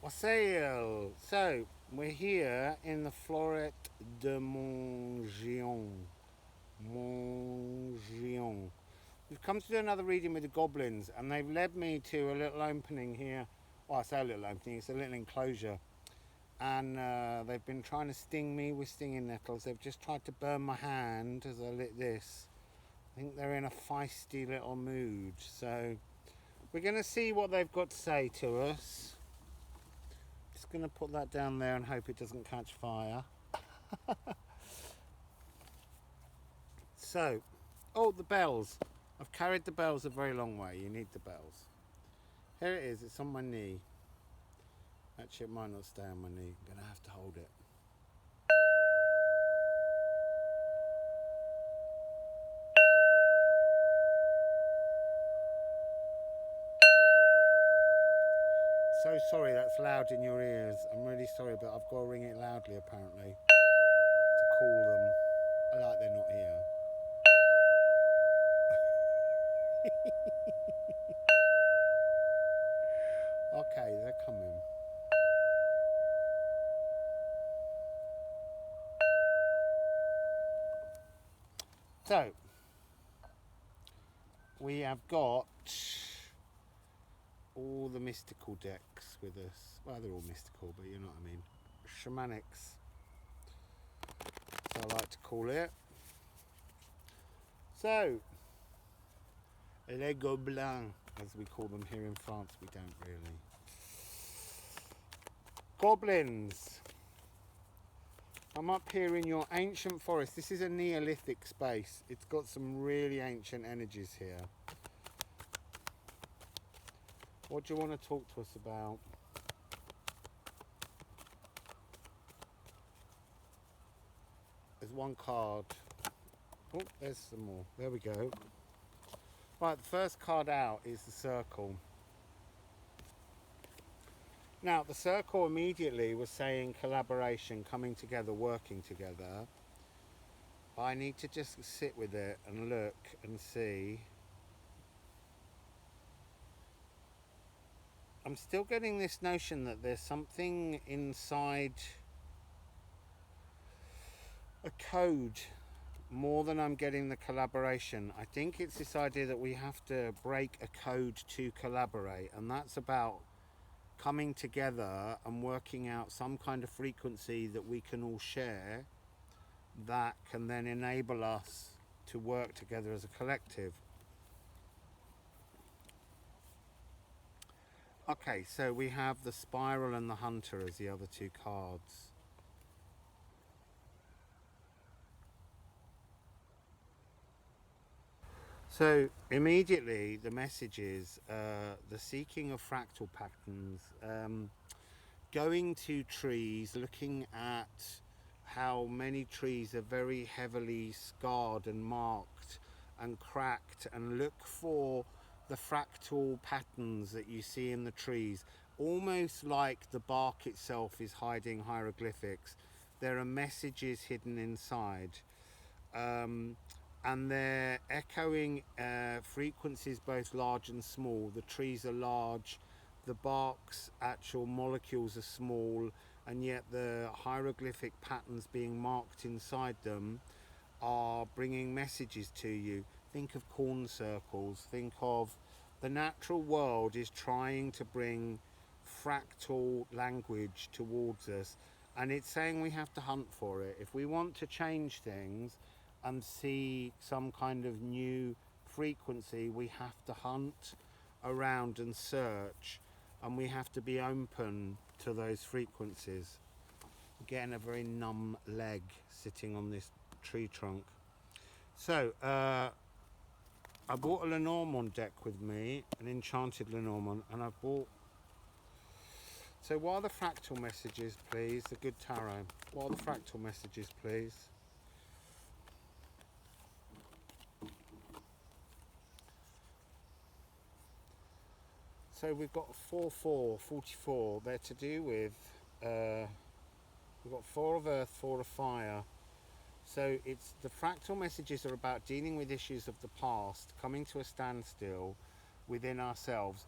Wassail. So we're here in the Forêt de Montgeon. We've come to do another reading with the Goblins, and they've led me to a little opening here. Well, I say a little opening, it's a little enclosure. And they've been trying to sting me with stinging nettles. They've just tried to burn my hand as I lit this. I think they're in a feisty little mood. So we're going to see what they've got to say to us. Just going to put that down there and hope it doesn't catch fire. So, oh, the bells. I've carried the bells a very long way. You need the bells. Here it is. It's on my knee. Actually, it might not stay on my knee. I'm going to have to hold it. So sorry that's loud in your ears. I'm really sorry, but I've got to ring it loudly apparently to call them. Like they're not here. Okay, they're coming. So, we have got all the mystical decks with us. Well, they're all mystical, but you know what I mean. Shamanics, so I like to call it. So, les Gobelins, as we call them here in France. We don't really. Goblins. I'm up here in your ancient forest. This is a Neolithic space. It's got some really ancient energies here. What do you want to talk to us about? There's one card. Oh, there's some more. There we go. Right, the first card out is the circle. Now, the circle immediately was saying collaboration, coming together, working together. I need to just sit with it and look and see. I'm still getting this notion that there's something inside a code more than I'm getting the collaboration. I think it's this idea that we have to break a code to collaborate, and that's about coming together and working out some kind of frequency that we can all share that can then enable us to work together as a collective. Okay, so we have the Spiral and the Hunter as the other two cards. So immediately the message is the seeking of fractal patterns, going to trees, looking at how many trees are very heavily scarred and marked and cracked, and look for the fractal patterns that you see in the trees, almost like the bark itself is hiding hieroglyphics. There are messages hidden inside. And they're echoing frequencies both large and small. The trees are large, the bark's actual molecules are small, and yet the hieroglyphic patterns being marked inside them are bringing messages to you. Think of corn circles, think of the natural world is trying to bring fractal language towards us, and it's saying we have to hunt for it. If we want to change things and see some kind of new frequency, we have to hunt around and search, and we have to be open to those frequencies. Getting a very numb leg sitting on this tree trunk. So I bought a Lenormand deck with me, an enchanted Lenormand, and I've bought. So what are the fractal messages, please? The good tarot. What are the fractal messages, please? So we've got 44. They're to do with, we've got 4 of earth, 4 of fire. So it's the fractal messages are about dealing with issues of the past, coming to a standstill within ourselves,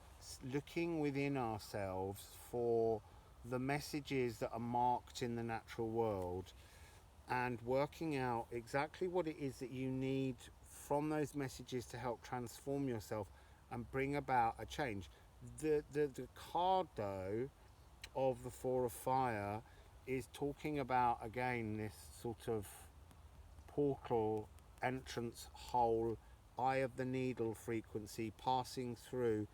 looking within ourselves for the messages that are marked in the natural world, and working out exactly what it is that you need from those messages to help transform yourself and bring about a change. The card though of the Four of Fire is talking about, again, this sort of portal, entrance hole, eye of the needle frequency passing through.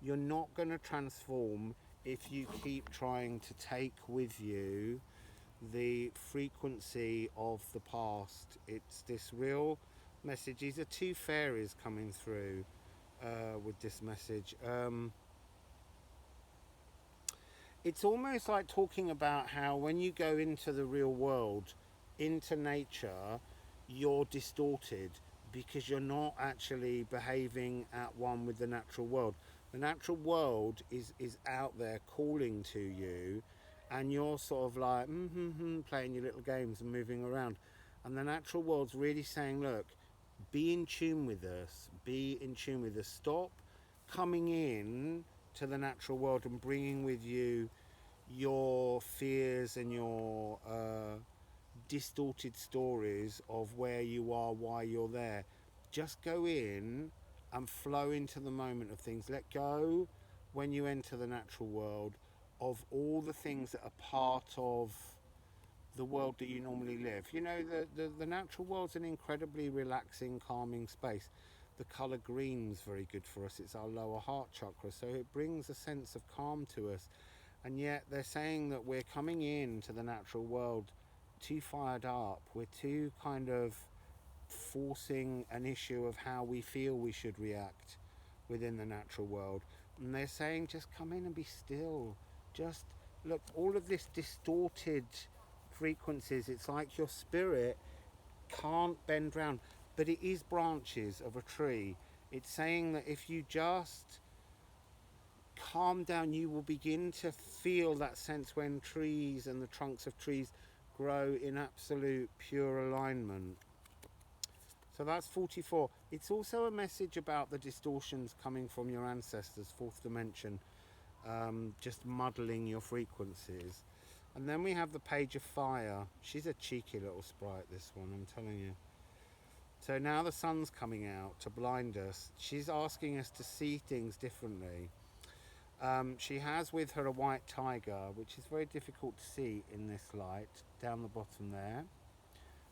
You're not going to transform if you keep trying to take with you the frequency of the past. It's this real message. These are two fairies coming through with this message. It's almost like talking about how when you go into the real world, into nature, you're distorted because you're not actually behaving at one with the natural world. The natural world is out there calling to you, and you're sort of like playing your little games and moving around, and the natural world's really saying, look, be in tune with us, be in tune with us, stop coming in to the natural world and bringing with you your fears and your distorted stories of where you are, why you're there. Just go in and flow into the moment of things. Let go, when you enter the natural world, of all the things that are part of the world that you normally live. You know, the natural world's an incredibly relaxing, calming space. The colour green's very good for us. It's our lower heart chakra, so it brings a sense of calm to us. And yet they're saying that we're coming in to the natural world too fired up. We're too kind of forcing an issue of how we feel we should react within the natural world. And they're saying, just come in and be still. Just look, all of this distorted frequencies, it's like your spirit can't bend round, but it is branches of a tree. It's saying that if you just calm down, you will begin to feel that sense when trees and the trunks of trees grow in absolute pure alignment. So that's 44. It's also a message about the distortions coming from your ancestors, fourth dimension, just muddling your frequencies. And then we have the Page of Fire. She's a cheeky little sprite, this one, I'm telling you. So now the sun's coming out to blind us. She's asking us to see things differently. She has with her a white tiger, which is very difficult to see in this light, down the bottom there.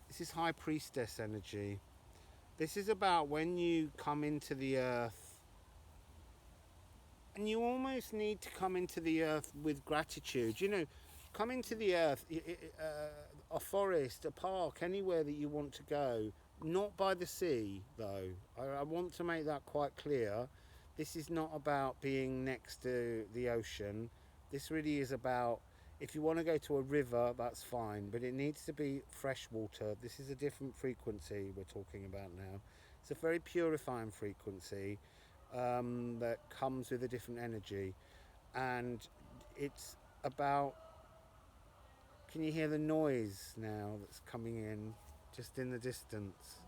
This is High Priestess energy. This is about when you come into the earth, and you almost need to come into the earth with gratitude. You know, come into the earth, a forest, a park, anywhere that you want to go. Not by the sea, though. I want to make that quite clear. This is not about being next to the ocean. This really is about, if you want to go to a river, that's fine, but it needs to be fresh water. This is a different frequency we're talking about now. It's a very purifying frequency that comes with a different energy. And it's about, can you hear the noise now that's coming in just in the distance?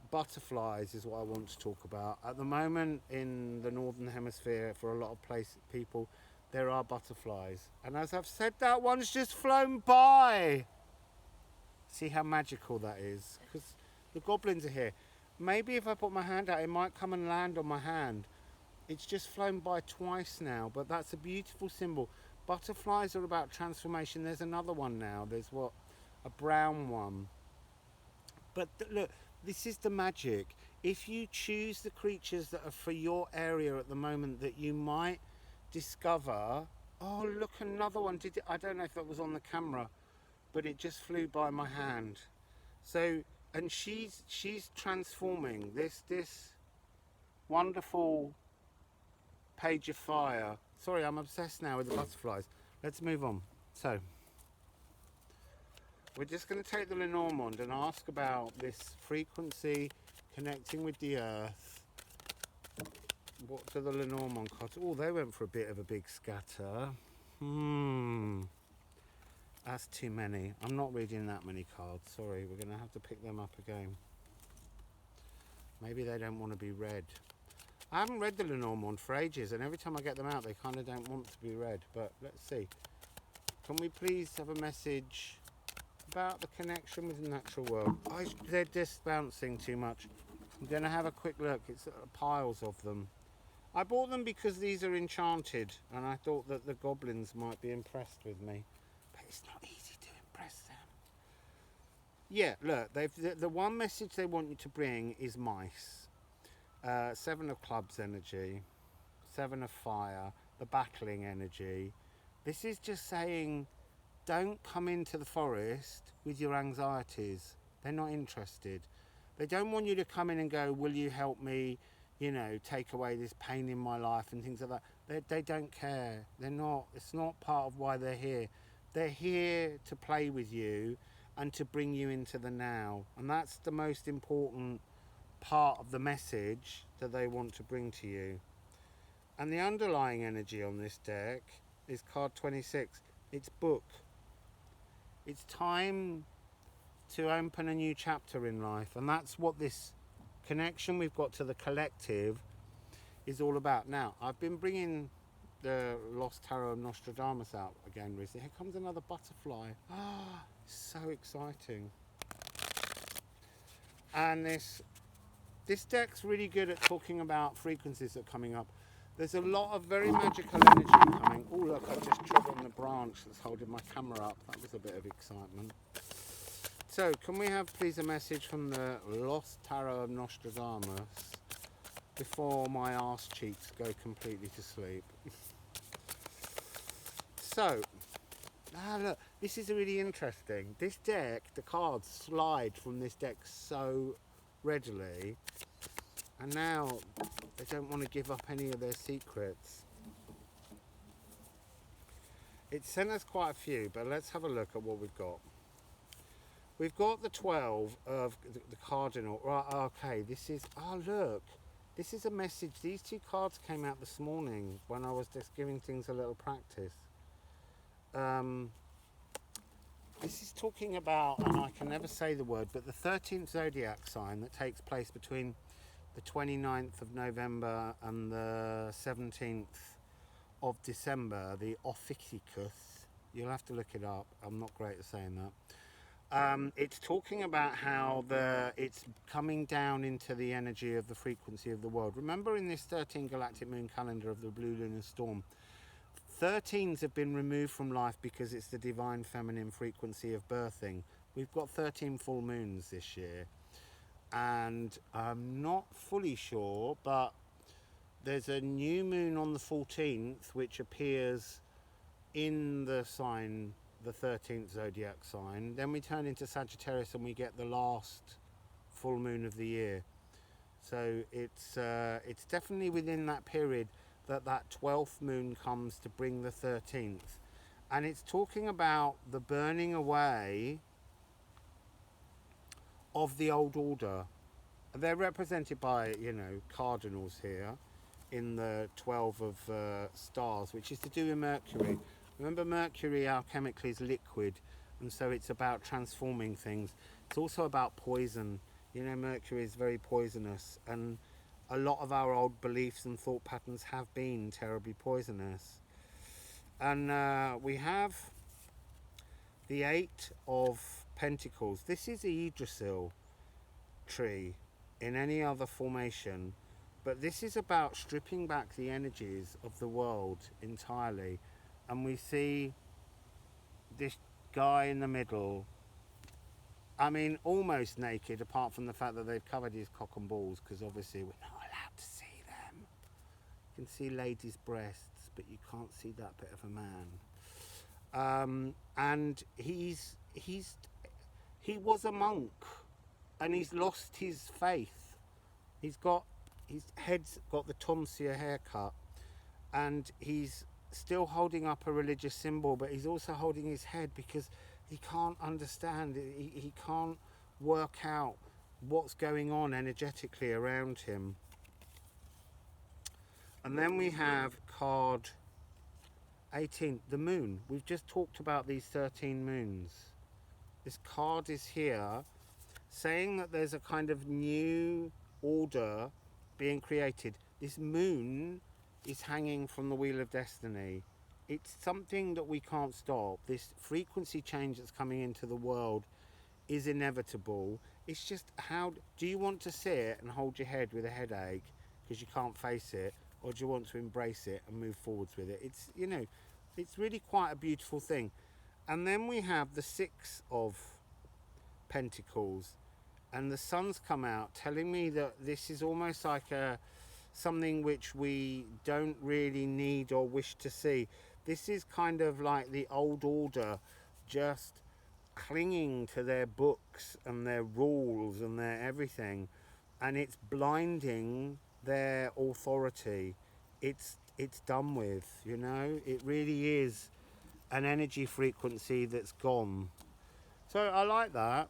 Butterflies is what I want to talk about. At the moment in the Northern Hemisphere, for a lot of people, there are butterflies. And as I've said, that one's just flown by. See how magical that is? Because the goblins are here. Maybe if I put my hand out, it might come and land on my hand. It's just flown by twice now, but that's a beautiful symbol. Butterflies are about transformation. There's another one now. There's a brown one. But look, this is the magic. If you choose the creatures that are for your area at the moment that you might discover. Oh, look, another one. I don't know if that was on the camera, but it just flew by my hand. So, and she's transforming this wonderful Page of Fire. Sorry, I'm obsessed now with the butterflies. Let's move on. So, we're just going to take the Lenormand and ask about this frequency connecting with the earth. What do the Lenormand cards? Oh, they went for a bit of a big scatter. That's too many. I'm not reading that many cards. Sorry, we're going to have to pick them up again. Maybe they don't want to be read. I haven't read the Lenormand for ages, and every time I get them out, they kind of don't want to be read. But let's see. Can we please have a message about the connection with the natural world? They're just bouncing too much. I'm going to have a quick look. It's piles of them. I bought them because these are enchanted, and I thought that the goblins might be impressed with me. But it's not easy to impress them. Yeah, look, the one message they want you to bring is mice. 7 of clubs energy, 7 of fire, the battling energy. This is just saying, don't come into the forest with your anxieties. They're not interested. They don't want you to come in and go, will you help me, you know, take away this pain in my life and things like that. They don't care. They're not, it's not part of why they're here. They're here to play with you and to bring you into the now. And that's the most important part of the message that they want to bring to you. And the underlying energy on this deck is card 26. It's book. It's time to open a new chapter in life, and that's what this connection we've got to the collective is all about. Now, I've been bringing the Lost Tarot of Nostradamus out again recently. Here comes another butterfly. Ah, so exciting. And this deck's really good at talking about frequencies that are coming up. There's a lot of very magical energy coming. Oh look, I just trod on the branch that's holding my camera up. That was a bit of excitement. So, can we have please a message from the Lost Tarot of Nostradamus before my arse cheeks go completely to sleep? So, look, this is really interesting. This deck, the cards slide from this deck so readily, and now they don't want to give up any of their secrets. It sent us quite a few, but let's have a look at what we've got. We've got the 12 of the cardinal. Right, okay, this is, oh look, this is a message. These two cards came out this morning when I was just giving things a little practice. This is talking about, and I can never say the word, but the 13th zodiac sign that takes place between the 29th of November and the 17th of December, the Ophiuchus. You'll have to look it up. I'm not great at saying that. It's talking about how it's coming down into the energy of the frequency of the world. Remember, in this 13 galactic moon calendar of the Blue Lunar Storm, 13s have been removed from life because it's the divine feminine frequency of birthing. We've got 13 full moons this year, and I'm not fully sure, but there's a new moon on the 14th which appears in the sign, the 13th zodiac sign. Then we turn into Sagittarius and we get the last full moon of the year. So it's definitely within that period that 12th moon comes to bring the 13th, and it's talking about the burning away of the old order. They're represented by, you know, cardinals here in the 12 of stars, which is to do with Mercury. Remember, Mercury alchemically is liquid, and so it's about transforming things. It's also about poison. You know, Mercury is very poisonous, and a lot of our old beliefs and thought patterns have been terribly poisonous. And we have the 8 of Pentacles. This is the Yggdrasil tree in any other formation, but this is about stripping back the energies of the world entirely. And we see this guy in the middle, I mean, almost naked, apart from the fact that they've covered his cock and balls, because obviously we're not allowed to see them. You can see ladies' breasts, but you can't see that bit of a man. And he was a monk, and he's lost his faith. His head's got the tonsure haircut, and he's still holding up a religious symbol, but he's also holding his head because he can't understand, he can't work out what's going on energetically around him. And then we have card 18, the moon. We've just talked about these 13 moons. This card is here saying that there's a kind of new order being created. this moon is hanging from the wheel of destiny. It's something that we can't stop. This frequency change that's coming into the world is inevitable. It's just, how do you want to sit and hold your head with a headache because you can't face it, or do you want to embrace it and move forwards with it? It's, you know, it's really quite a beautiful thing. And then we have the Six of Pentacles, and the sun's come out telling me that this is almost like something which we don't really need or wish to see. This is kind of like the old order just clinging to their books and their rules and their everything, and it's blinding their authority. It's done with, you know. It really is an energy frequency that's gone. So I like that.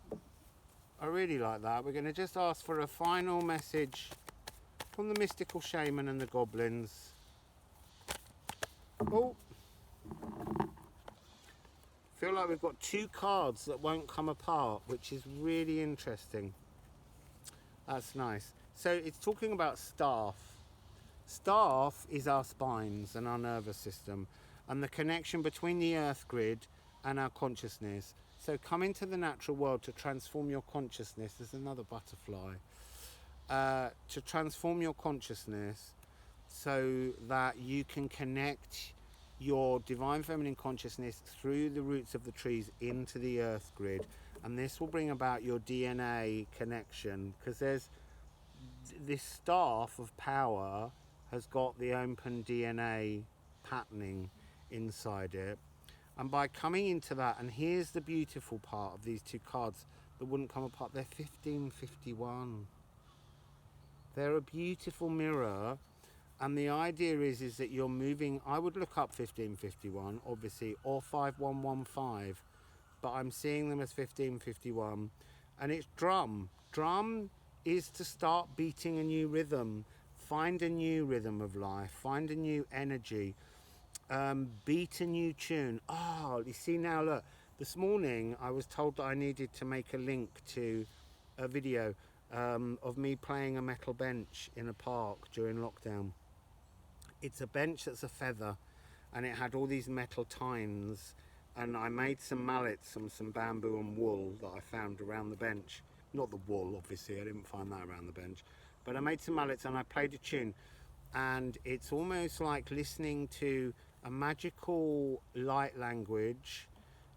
I really like that. We're going to just ask for a final message from the mystical shaman and the goblins. Oh, feel like we've got two cards that won't come apart, which is really interesting. That's nice. So it's talking about staff. Staff is our spines and our nervous system, and the connection between the earth grid and our consciousness. So come into the natural world to transform your consciousness. There's another butterfly. To transform your consciousness so that you can connect your divine feminine consciousness through the roots of the trees into the earth grid. And this will bring about your DNA connection, because there's this staff of power has got the open DNA patterning inside it. And by coming into that, and here's the beautiful part of these two cards that wouldn't come apart, they're 1551. They're a beautiful mirror, and the idea is that you're moving. I would look up 1551, obviously, or 5115, but I'm seeing them as 1551, and it's drum. Drum is to start beating a new rhythm, find a new rhythm of life, find a new energy, beat a new tune. Oh, you see now, look, this morning I was told that I needed to make a link to a video of me playing a metal bench in a park during lockdown. It's a bench that's a feather, and it had all these metal tines, and I made some mallets from some bamboo and wool that I found around the bench. Not the wool, obviously, I didn't find that around the bench, but I made some mallets and I played a tune, and it's almost like listening to a magical light language.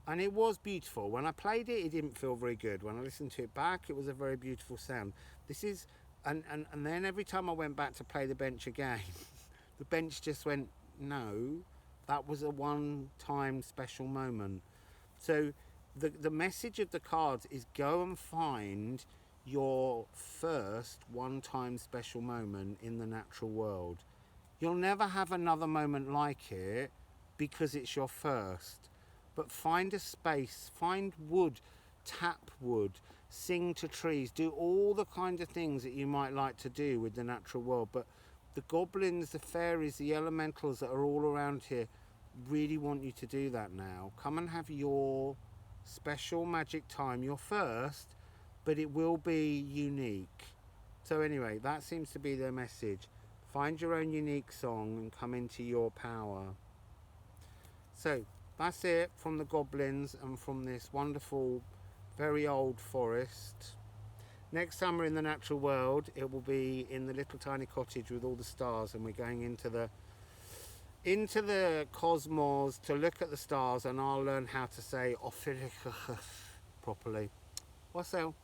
And it was beautiful. When I played it, it didn't feel very good. When I listened to it back, it was a very beautiful sound. This is, and then every time I went back to play the bench again, the bench just went, no, that was a one-time special moment. So the message of the cards is go and find your first one-time special moment in the natural world. You'll never have another moment like it because it's your first. But find a space, find wood, tap wood, sing to trees, do all the kind of things that you might like to do with the natural world. But the goblins, the fairies, the elementals that are all around here really want you to do that now. Come and have your special magic time, your first, but it will be unique. So anyway, that seems to be their message. Find your own unique song and come into your power. So that's it from the goblins and from this wonderful, very old forest. Next time we're in the natural world, it will be in the little tiny cottage with all the stars, and we're going into the cosmos to look at the stars, and I'll learn how to say properly. Wassail.